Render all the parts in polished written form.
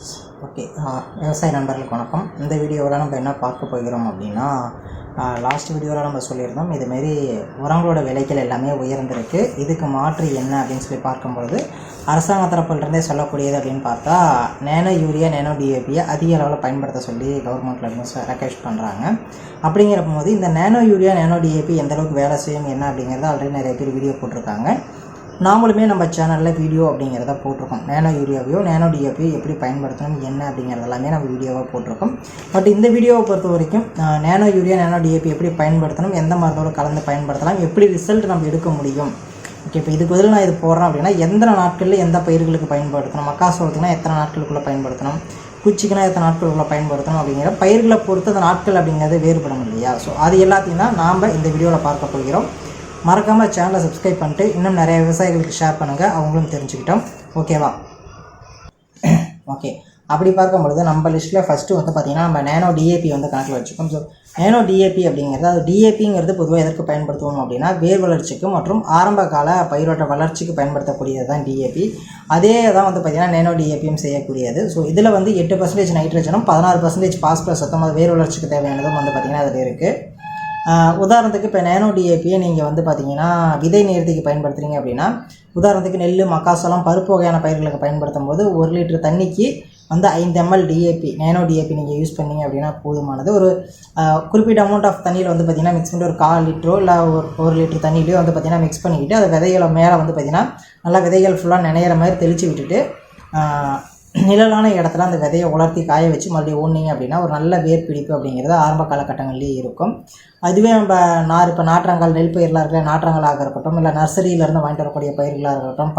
Okay, விவசாய நண்பர்களுக்கு வணக்கம். இந்த வீடியோவில் நம்ம என்ன பார்க்க போகிறோம் அப்படின்னா, லாஸ்ட் வீடியோவில் நம்ம சொல்லியிருந்தோம் இதுமாரி உரங்களோட விலைகள் எல்லாமே உயர்ந்திருக்கு. இதுக்கு மாற்று என்ன அப்படின்னு சொல்லி பார்க்கும்பொழுது அரசாங்க தரப்பிலிருந்தே சொல்லக்கூடியது அப்படின்னு பார்த்தா நேனோ யூரியா, நேனோ டிஏபியை அதிக அளவில் பயன்படுத்த சொல்லி கவர்மெண்ட்லேருந்து ரெக்வெஸ்ட் பண்ணுறாங்க. அப்படிங்கிற போது இந்த நேனோ யூரியா, நேனோ டிஏபி எந்தளவுக்கு வேலை செய்யும் என்ன அப்படிங்கிறத ஆல்ரெடி நிறைய பேர் வீடியோ போட்டிருக்காங்க. நாமளுமே நம்ம சேனலில் வீடியோ அப்படிங்கிறத போட்டிருக்கோம். நேனோ யூரியாவையோ நேனோ டிஏபியோ எப்படி பயன்படுத்தணும் என்ன அப்படிங்கிறது எல்லாமே நம்ம வீடியோவாக போட்டிருக்கோம். பட் இந்த வீடியோவை பொறுத்த வரைக்கும் நேனோ யூரியா, நேனோ டிஏபி எப்படி பயன்படுத்தணும், எந்த மருந்தோடு கலந்து பயன்படுத்தலாம், எப்படி ரிசல்ட் நம்ம எடுக்க முடியும். ஓகே, இப்போ இதுக்கு பதில் நான் இது போடுறேன் அப்படின்னா எந்த நாட்களில் எந்த பயிர்களுக்கு பயன்படுத்தணும், மக்காசோளத்துக்குனா எத்தனை நாட்களுக்குள்ளே பயன்படுத்தணும், குச்சிக்குனா எத்தனை நாட்களுக்குள்ளே பயன்படுத்தணும் அப்படிங்கிற பயிர்களை பொறுத்து அந்த நாட்கள் அப்படிங்கிறது வேறுபடும் இல்லையா. ஸோ அது எல்லாத்தையும் தான் நாம் இந்த வீடியோவில் பார்க்க போகிறோம். மறக்காமல் சேனலை சப்ஸ்கிரைப் பண்ணிட்டு இன்னும் நிறைய விவசாயிகளுக்கு ஷேர் பண்ணுங்கள், அவங்களும் தெரிஞ்சுக்கிட்டோம். ஓகேவா? ஓகே, அப்படி பார்க்கும்பொழுது நம்ம லிஸ்ட்டில் ஃபஸ்ட்டு வந்து பார்த்திங்கன்னா நம்ம நேனோ டிஏபி வந்து கணக்கில் வச்சுக்கோம். ஸோ நேனோ டிஏபி அப்படிங்கிறது, அது டிஏபிங்கிறது பொதுவாக எதற்கு பயன்படுத்துவோம் அப்படின்னா வேர் வளர்ச்சிக்கு மற்றும் ஆரம்ப கால பயிரோட்ட வளர்ச்சிக்கு பயன்படுத்தக்கூடியது தான் டிஏபி. அதே தான் வந்து பார்த்திங்கன்னா நேனோ டிஏபியும் செய்யக்கூடியது. ஸோ இதில் வந்து 8% நைட்ரஜனும் 16% பாஸ்பரஸ் சத்தம், அது வேர் வளர்ச்சிக்கு தேவையானதும் வந்து பார்த்திங்கன்னா அதில் இருக்குது. உதாரணத்துக்கு இப்போ நேனோ டிஏபியை நீங்கள் வந்து பார்த்திங்கன்னா விதை நேர்த்திக்கு பயன்படுத்துகிறீங்க அப்படின்னா, உதாரணத்துக்கு நெல், மக்காசோளம், பருப்பு வகையான பயிர்களுக்கு பயன்படுத்தும் போது 1 லிட்டர் தண்ணிக்கு வந்து 5 ml டிஏபி, நேனோ டிஏபி நீங்கள் யூஸ் பண்ணிங்க அப்படின்னா போதுமானது. ஒரு குறிப்பிட்ட அமௌண்ட் ஆஃப் தண்ணியில் வந்து பார்த்திங்கன்னா மிக்ஸ் பண்ணிட்டு ஒரு 1/4 லிட்டரோ இல்லை ஒரு லிட்டர் தண்ணியிலையோ வந்து பார்த்திங்கன்னா மிக்ஸ் பண்ணிக்கிட்டு அதை விதைகளை மேலே வந்து பார்த்திங்கன்னா நல்லா விதைகள் ஃபுல்லாக நினைகிற மாதிரி தெளித்து விட்டுட்டு நிழலான இடத்துல அந்த விதையை உலர்த்தி காய வச்சு மறுபடியும் ஊனிங்க அப்படின்னா ஒரு நல்ல வேர் பிடிப்பு அப்படிங்கிறது ஆரம்ப காலகட்டங்கள்லேயே இருக்கும். அதுவே நம்ம இப்போ நாற்றங்கால், நெல் பயிரெலாம் இருக்கிற நாற்றங்களாக இருக்கட்டும், இல்லை நர்சரியிலேருந்து வாங்கிட்டு வரக்கூடிய பயிர்களாக இருக்கட்டும்,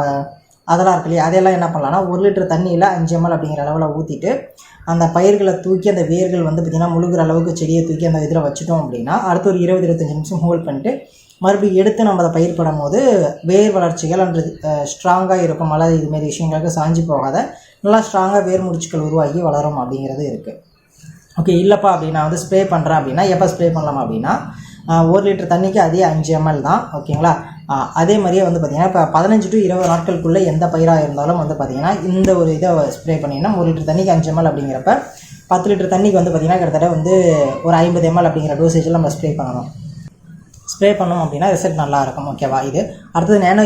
அதெல்லாம் இருக்கு இல்லையா, அதெல்லாம் என்ன பண்ணலான்னா 1 லிட்டர் தண்ணியில் 5 ml அப்படிங்கிற அளவில் ஊற்றிட்டு அந்த பயிர்களை தூக்கி அந்த வேர்கள் வந்து பார்த்திங்கன்னா முழுகிற அளவுக்கு செடியை தூக்கி அந்த இதில் வச்சுட்டோம் அப்படின்னா அடுத்து ஒரு 20-25 நிமிஷம் ஹோல்ட் பண்ணிட்டு மறுபடியும் எடுத்து நம்ம அதை பயிர்படும் போது வேர் வளர்ச்சிகள் அன்று ஸ்ட்ராங்காக இருக்கும். அல்லது இதுமாரி விஷயங்களுக்கு சாஞ்சி போகாத நல்லா ஸ்ட்ராங்காக வேர் முடிச்சுக்கள் உருவாகி வளரும் அப்படிங்கிறது இருக்குது. ஓகே, இல்லைப்பா அப்படின்னா வந்து ஸ்ப்ரே பண்ணுறேன் அப்படின்னா எப்போ ஸ்ப்ரே பண்ணலாம் அப்படின்னா 1 லிட்டர் தண்ணிக்கு அதே 5 ml தான். ஓகேங்களா? அதே மாதிரியே வந்து பார்த்திங்கன்னா இப்போ 15 to 20 நாட்களுக்குள்ளே எந்த பயிராக இருந்தாலும் வந்து பார்த்திங்கன்னா இந்த ஒரு இதை ஸ்ப்ரே பண்ணிங்கன்னா 1 லிட்டர் தண்ணிக்கு 5 ml அப்படிங்கிறப்ப 10 லிட்டர் தண்ணிக்கு வந்து பார்த்திங்கன்னா கிட்டத்தட்ட வந்து ஒரு 50 ml அப்படிங்கிற டோசேஜில் நம்ம ஸ்ப்ரே பண்ணணும். ஸ்ப்ரே பண்ணோம் அப்படின்னா ரிசல்ட் நல்லாயிருக்கும். ஓகேவா? இது அடுத்தது நேனோ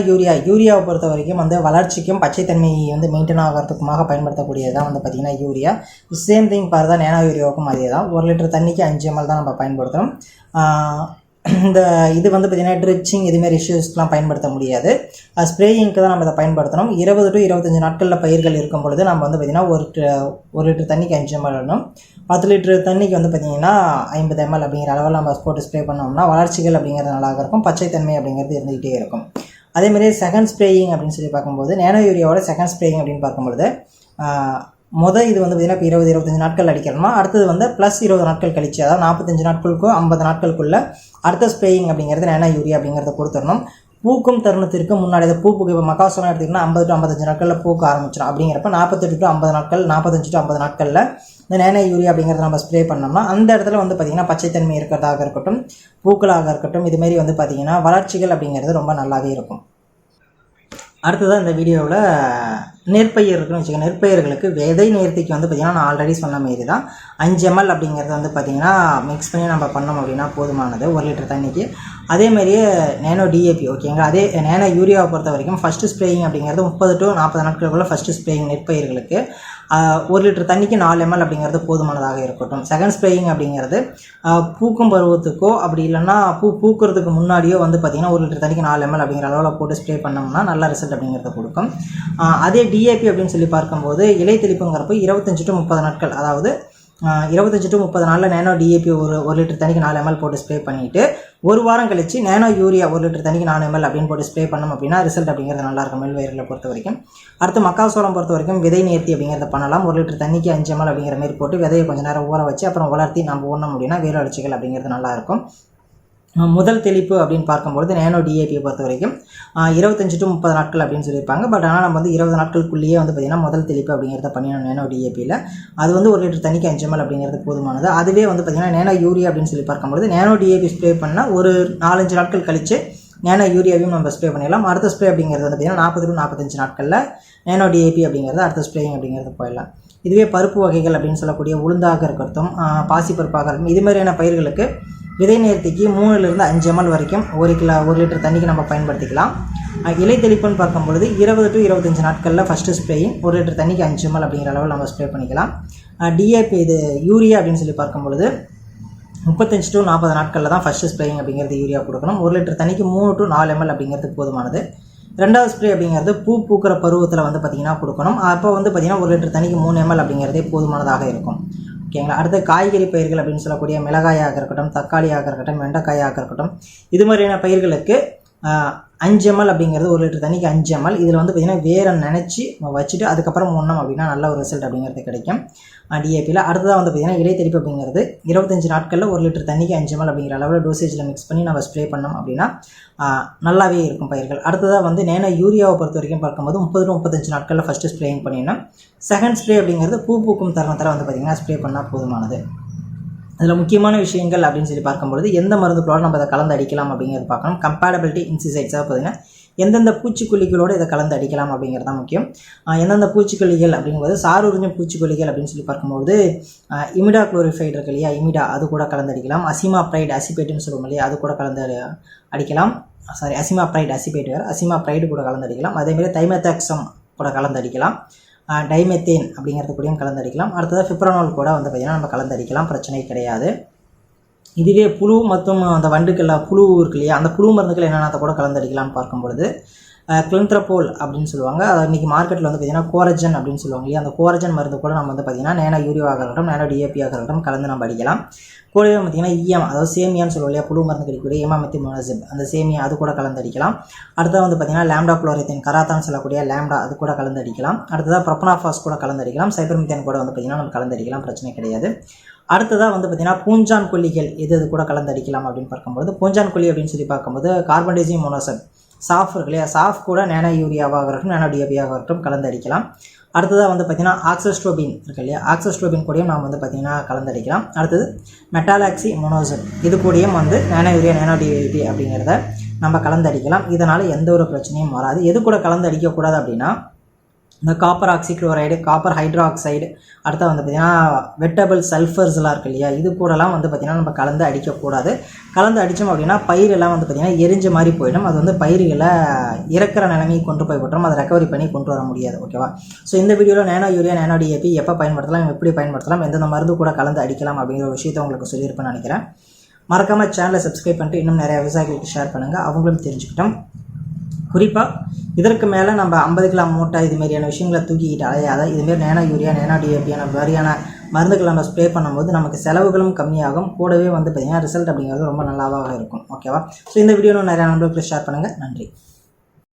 யூரியாவை பொறுத்த வரைக்கும் வந்து வளர்ச்சிக்கும் பச்சைத்தன்மையை வந்து மெயின்டைன் ஆகிறதுக்குமாக பயன்படுத்தக்கூடியது தான் வந்து பார்த்திங்கன்னா யூரியா. சேம் திங் பாரு தான் நேனோ யூரியாவுக்கும் அதே தான். 1 லிட்டர் தண்ணிக்கு 5 ml தான் நம்ம பயன்படுத்துகிறோம். இந்த இது வந்து பார்த்திங்கன்னா ட்ரிச்சிங் இதுமாரி இஷ்யூஸ்லாம் பயன்படுத்த முடியாது. ஸ்ப்ரேயிங்க்கு தான் நம்ம இதை பயன்படுத்தணும். 20 to 25 நாட்களில் பயிர்கள் இருக்கும் பொழுது நம்ம வந்து பார்த்திங்கன்னா 1 லிட்டர் தண்ணிக்கு 5 ml வேணும். 10 லிட்டர் தண்ணிக்கு வந்து பார்த்திங்கன்னா 50 ml அப்படிங்கிற அளவில் நம்ம போட்டு ஸ்ப்ரே பண்ணோம்னா வளர்ச்சிகள் அப்படிங்கிறது நல்லா இருக்கும், பச்சைத்தன்மை அப்படிங்கிறது இருந்துகிட்டே இருக்கும். அதேமாதிரி செகண்ட் ஸ்ப்ரேயிங் அப்படின்னு சொல்லி பார்க்கும்போது நேனோ யூரியாவோட செகண்ட் ஸ்ப்ரேயிங் அப்படின்னு பார்க்கும்பொழுது இது வந்து பார்த்திங்கன்னா இப்போ 20-25 நாட்கள் அடிக்கிறோம்னா அடுத்தது வந்து ப்ளஸ் 20 நாட்கள் கழிச்சு, அதாவது 45 நாட்களுக்கோ 50 நாட்களுக்குள்ளே அடுத்த ஸ்ப்ரேயிங் அப்படிங்கிறது நேனோ யூரியா அப்படிங்கிறத கொடுத்துடணும். பூக்கும் தருணத்திற்கு முன்னாடி அதை பூக்கு இப்போ மக்காசோளம் எடுத்திங்கன்னா 50 to 55 நாட்களில் பூக்க ஆரம்பிச்சிடும். அப்படிங்கிறப்ப 48 to 50 நாட்கள், 45 to 50 நாட்களில் இந்த நேனோ யூரியா அப்படிங்கிறத நம்ம ஸ்ப்ரே பண்ணோம்னா அந்த இடத்துல வந்து பார்த்திங்கன்னா பச்சைத்தன்மை இருக்கிறதாக இருக்கட்டும், பூக்களாக இருக்கட்டும், இதுமாரி வந்து பார்த்திங்கன்னா வளர்ச்சிகள் அப்படிங்கிறது ரொம்ப நல்லாவே இருக்கும். அடுத்ததான் இந்த வீடியோவில் நெற்பயிர் இருக்குன்னு வச்சுக்கோங்க. நெற்பயிர்களுக்கு விதை நேர்த்திக்கு வந்து பார்த்திங்கன்னா நான் ஆல்ரெடி சொன்ன மாரி தான் 5 ml அப்படிங்கிறது வந்து பார்த்திங்கன்னா மிக்ஸ் பண்ணி நம்ம பண்ணோம் அப்படின்னா போதுமானது 1 லிட்டர் தண்ணிக்கு. அதேமாதிரியே நேனோ டிஏபி. ஓகேங்களா? அதே நேனோ யூரியாவை பொறுத்த வரைக்கும் ஃபஸ்ட்டு ஸ்ப்ரேயிங் அப்படிங்கிறது 30 to 40 நாட்களுக்குள்ள ஃபஸ்ட்டு ஸ்ப்ரேயிங் நெற்பயிர்களுக்கு 1 லிட்டர் தண்ணிக்கு 4 ml அப்படிங்கிறது போதுமானதாக இருக்கட்டும். செகண்ட் ஸ்ப்ரேயிங் அப்படிங்கிறது பூக்கும் பருவத்துக்கோ அப்படி இல்லைன்னா பூக்கிறதுக்கு முன்னாடியோ வந்து பார்த்திங்கன்னா 1 லிட்டர் தண்ணிக்கு 4 ml அப்படிங்கிற அளவில் போட்டு ஸ்ப்ரே பண்ணோம்னா நல்ல ரிசல்ட் அப்படிங்கிறத கொடுக்கும். அதே டிஏபி அப்படின்னு சொல்லி பார்க்கும்போது இலை தெளிப்புங்கிறப்போ 25 to 30 நாட்கள், அதாவது 25 to 30 நாளில் நேனோ டிஏபி ஒரு லிட்டர் தண்ணிக்கு 4 ml போட்டு ஸ்ப்ரே பண்ணிவிட்டு ஒரு வாரம் கழிச்சு நேனோ யூரியா 1 லிட்டர் தண்ணிக்கு 4 ml அப்படின்னு போட்டு ஸ்ப்ரே பண்ணோம் அப்படின்னா ரிசல்ட் அப்படிங்கிறது நல்லாயிருக்கும் நெல் வயர்களை பொறுத்த வரைக்கும். அடுத்து மக்காசோளம் பொறுத்த வரைக்கும் விதை நேர்த்தி அப்படிங்கிறத பண்ணலாம். 1 லிட்டர் தண்ணிக்கு 5 ml அப்படிங்கிற மாதிரி போட்டு விதையை கொஞ்சம் நேரம் ஊற வச்சு அப்புறம் வளர்த்தி நம்ம ஊனோம் அப்படின்னா வேர் வளர்ச்சிகள் அப்படிங்கிறது நல்லாயிருக்கும். முதல் தெளிப்பு அப்படின்னு பார்க்கும்பொழுது நேனோ டிஏபியை பொறுத்த வரைக்கும் 25 to 30 நாட்கள் அப்படின்னு சொல்லியிருப்பாங்க. பட் ஆனால் நம்ம வந்து 20 நாட்களுக்குள்ளேயே வந்து பார்த்திங்கன்னா முதல் தெளிப்பு அப்படிங்கிறத பண்ணிடணும் நேனோ டிஏபியில். அது வந்து 1 லிட்டர் தண்ணிக்கு 5 ml அப்படிங்கிறது போதுமானது. அதுவே வந்து பார்த்திங்கன்னா நேனோ யூரியா அப்படின்னு சொல்லி பார்க்கும்பொழுது நேனோ டிஏபி ஸ்ப்ரே பண்ணால் ஒரு 4-5 நாட்கள் கழித்து நேனோ யூரியாவையும் நம்ம ஸ்ப்ரே பண்ணிடலாம். அடுத்த ஸ்ப்ரே அப்படிங்கிறது வந்து பார்த்திங்கன்னா 40 to 45 நாட்களில் நேனோ டிஏபி அப்படிங்கிறது அடுத்த ஸ்ப்ரேயிங் அப்படிங்கிறது போயிடலாம். இதுவே பருப்பு வகைகள் அப்படின்னு சொல்லக்கூடிய உளுந்தாக இருக்கட்டும், பாசிப்பருப்பாக இருக்கட்டும், இது மாதிரியான பயிர்களுக்கு விதை நேர்த்திக்கு 3லிருந்து 5 ml வரைக்கும் 1 லிட்டர் தண்ணிக்கு நம்ம பயன்படுத்திக்கலாம். இலை தெளிப்புன்னு பார்க்கும்பொழுது 20 to 25 நாட்களில் ஃபஸ்ட்டு ஸ்ப்ரேயிங் 1 லிட்டர் தண்ணிக்கு 5 ml அப்படிங்கிற அளவில் நம்ம ஸ்ப்ரே பண்ணிக்கலாம். டிஏபி இது யூரியா அப்படின்னு சொல்லி பார்க்கும்பொழுது 35 to 40 நாட்களில் தான் ஃபஸ்ட்டு ஸ்ப்ரேயிங் அப்படிங்கிறது யூரியா கொடுக்கணும். 1 லிட்டர் தண்ணிக்கு 3 to 4 ml அப்படிங்கிறது போதுமானது. ரெண்டாவது ஸ்ப்ரே அப்படிங்கிறது பூக்கிற பருவத்தில் வந்து பார்த்திங்கன்னா கொடுக்கணும். அப்போ வந்து பார்த்திங்கன்னா 1 லிட்டர் தண்ணிக்கு 3 ml அப்படிங்கிறதே போதுமானதாக இருக்கும். ஓகேங்களா. அடுத்து காய்கறி பயிர்கள் அப்படின்னு சொல்லக்கூடிய மிளகாயாக இருக்கட்டும், தக்காளியாக இருக்கட்டும், வெண்டைக்காயாக இருக்கட்டும், இது மாதிரியான பயிர்களுக்கு 5 ml அப்படிங்கிறது 1 லிட்டர் தண்ணிக்கு 5 ml. இதில் வந்து பார்த்திங்கன்னா வேரை நினச்சி வச்சுட்டு அதுக்கப்புறம் முன்னோம் அப்படின்னா நல்ல ஒரு ரிசல்ட் அப்படிங்கிறது கிடைக்கும் டிஏபியில். அடுத்ததாக வந்து பார்த்திங்கன்னா இலை தெளிப்பு அப்படிங்கிறது 25 நாட்களில் 1 லிட்டர் தண்ணிக்கு 5 ml அப்படிங்கிற அளவில் டோசேஜில் மிக்ஸ் பண்ணி நம்ம ஸ்ப்ரே பண்ணோம் அப்படின்னா நல்லாவே இருக்கும் பயிர்கள். அடுத்ததாக வந்து நேனோ யூரியாவை பொறுத்த வரைக்கும் பார்க்கும்போது 30 to 35 நாட்களில் ஃபஸ்ட்டு ஸ்ப்ரேயிங் பண்ணிடணும். செகண்ட் ஸ்ப்ரே அப்படிங்கிறது பூக்கும் தருணத்தில் வந்து பார்த்திங்கன்னா ஸ்ப்ரே பண்ணால் போதுமானது. அதில் முக்கியமான விஷயங்கள் அப்படின்னு சொல்லி பார்க்கும்பொழுது எந்த மருந்துகளோடு நம்ம அதை கலந்து அடிக்கலாம் அப்படிங்கிறது பார்க்கணும். கம்பேட்டபிலிட்டி இன்சிசைட்ஸாக பார்த்தீங்கன்னா எந்தெந்த பூச்சிக்கொல்லிகளோடு இதை கலந்து அடிக்கலாம் அப்படிங்கிறது தான் முக்கியம். எந்தெந்த பூச்சிக்கொல்லிகள் அப்படிங்கும்போது சார் உறிஞ்சும் பூச்சிக்கொல்லிகள் அப்படின்னு சொல்லி பார்க்கும்போது இமிடா குளோரிஃபைடு இருக்கு இல்லையா, இமிடா அது கூட கலந்து அடிக்கலாம். அசிமாப்ரைடு அசிபேட்டுன்னு சொல்லுவோம் இல்லையா, அது கூட கலந்து அடிக்கலாம். அசிமாப்ரைடு அசிபேட் வேறு, அசிமாப்ரைடு கூட கலந்து அடிக்கலாம். அதேமாதிரி தைமெத்தாக்சம் கூட கலந்து அடிக்கலாம். டைமெத்தேன் அப்படிங்கிறது கூடயும் கலந்து அடிக்கலாம். அடுத்தது ஃபிப்ரனோல் கூட வந்து பார்த்திங்கன்னா நம்ம கலந்து அடிக்கலாம், பிரச்சனை கிடையாது. இதுவே புழு மற்றும் அந்த வண்டுக்கள் புழு இருக்கு இல்லையா, அந்த புழு மருந்துகள் என்னென்ன கூட கலந்து அடிக்கலாம்னு பார்க்கும்பொழுது கிளின்த்ரபோல் அப்படின்னு சொல்லுவாங்க. அது இன்றைக்கி மார்க்கெட்டில் வந்து பார்த்திங்கன்னா கோரஜன் அப்படின்னு சொல்லுவாங்க இல்லையா, அந்த கோரஜன் மருந்து கூட நம்ம வந்து பார்த்திங்கன்னா நேனோ யூரியாவாக இருக்கட்டும், நேனோ டிஏபியாக இருக்கட்டும் கலந்து நம்ம அடிக்கலாம். கூடவே பார்த்திங்கன்னா ஈயம், அதாவது சேமியான்னு சொல்லுவோம் இல்லையா, புழு மருந்து கிடைக்கக்கூடிய இமாமெத்திமோனசிப், அந்த சேமியா அது கூட கலந்து அடிக்கலாம். அடுத்தது வந்து பார்த்திங்கன்னா லேம்டா குளோரித்தின் கராத்தான்னு சொல்லக்கூடிய லேம்டா அது கூட கலந்து அடிக்கலாம். அடுத்ததாக ப்ரொபனாஃபாஸ் கூட கலந்து அடிக்கலாம். சைபர்மித்தேன் கூட வந்து பார்த்திங்கன்னா நம்ம கலந்து அடிக்கலாம், பிரச்சனை கிடையாது. அடுத்ததாக வந்து பார்த்திங்கன்னா பூஞ்சான் கொல்லிகள் எது கூட கலந்து அடிக்கலாம் அப்படின்னு பார்க்கும்போது பூஞ்சான் கொல்லி அப்படின்னு சொல்லி பார்க்கும்போது கார்பன்டைசியம் மோனோசப் சாஃப் இருக்கு இல்லையா, சாஃப் கூட நேனோ யூரியாவாக இருக்கட்டும், நேனோ டிஏபியாக இருக்கட்டும் கலந்து அடிக்கலாம். அடுத்ததாக வந்து பார்த்திங்கன்னா ஆக்சோஸ்ட்ரோபின் இருக்கு இல்லையா, ஆக்சோஸ்ட்ரோபின் கூடயும் நாம் வந்து பார்த்திங்கன்னா கலந்து அடிக்கலாம். அடுத்தது மெட்டாலாக்சி மோனோசப் இது கூடயும் வந்து நேனோ யூரியா நேனோ டிஏபி அப்படிங்கிறத நம்ம கலந்து அடிக்கலாம். இதனால் எந்த ஒரு பிரச்சனையும் வராது. எது கூட கலந்து அடிக்கக்கூடாது அப்படின்னா இந்த காப்பர் ஆக்சிக்ளோரைடு, காப்பர் ஹைட்ராக்சைடு, அடுத்த வந்து பார்த்திங்கன்னா வெட்டபிள் சல்ஃபர்ஸ்லாம் இருக்குது இல்லையா, இது கூடலாம் வந்து பார்த்திங்கன்னா நம்ம கலந்து அடிக்கக்கூடாது. கலந்து அடித்தோம் அப்படின்னா பயிரெல்லாம் வந்து பார்த்திங்கன்னா எரிஞ்ச மாதிரி போயிடும். அது வந்து பயிர்களை இறக்குற நிலைமையை கொண்டு போய் விட்டுரும், அதை ரெக்கவரி பண்ணி கொண்டு வர முடியாது. ஓகேவா. ஸோ இந்த வீடியோவில் நேனோ யூரியா நேனோ டிஏபி எப்போ பயன்படுத்தலாம், எப்படி பயன்படுத்தலாம், எந்தெந்த மருந்து கூட கலந்து அடிக்கலாம் அப்படிங்கிற விஷயத்தை உங்களுக்கு சொல்லியிருப்பேன்னு நினைக்கிறேன். மறக்காமல் சேனலை சப்ஸ்கிரைப் பண்ணிட்டு இன்னும் நிறையா விவசாயிகளுக்கு ஷேர் பண்ணுங்கள், அவங்களும் தெரிஞ்சுக்கிட்டோம். குறிப்பாக இதற்கு மேலே நம்ம 50 கிலோ மூட்டை இதுமாரியான விஷயங்களை தூக்கிக்கிட்டு அலையாத இதுமாரி நேனோ யூரியா நேனோ டிஏபியான மாதிரியான மருந்துகளை நம்ம ஸ்ப்ரே பண்ணும்போது நமக்கு செலவுகளும் கம்மியாகும். கூடவே வந்து பார்த்திங்கன்னா ரிசல்ட் அப்படிங்கிறது ரொம்ப நல்லாவாக இருக்கும். ஓகேவா. ஸோ இந்த வீடியோவில் நிறையா நண்பர்களுக்கு ஷேர் பண்ணுங்கள். நன்றி.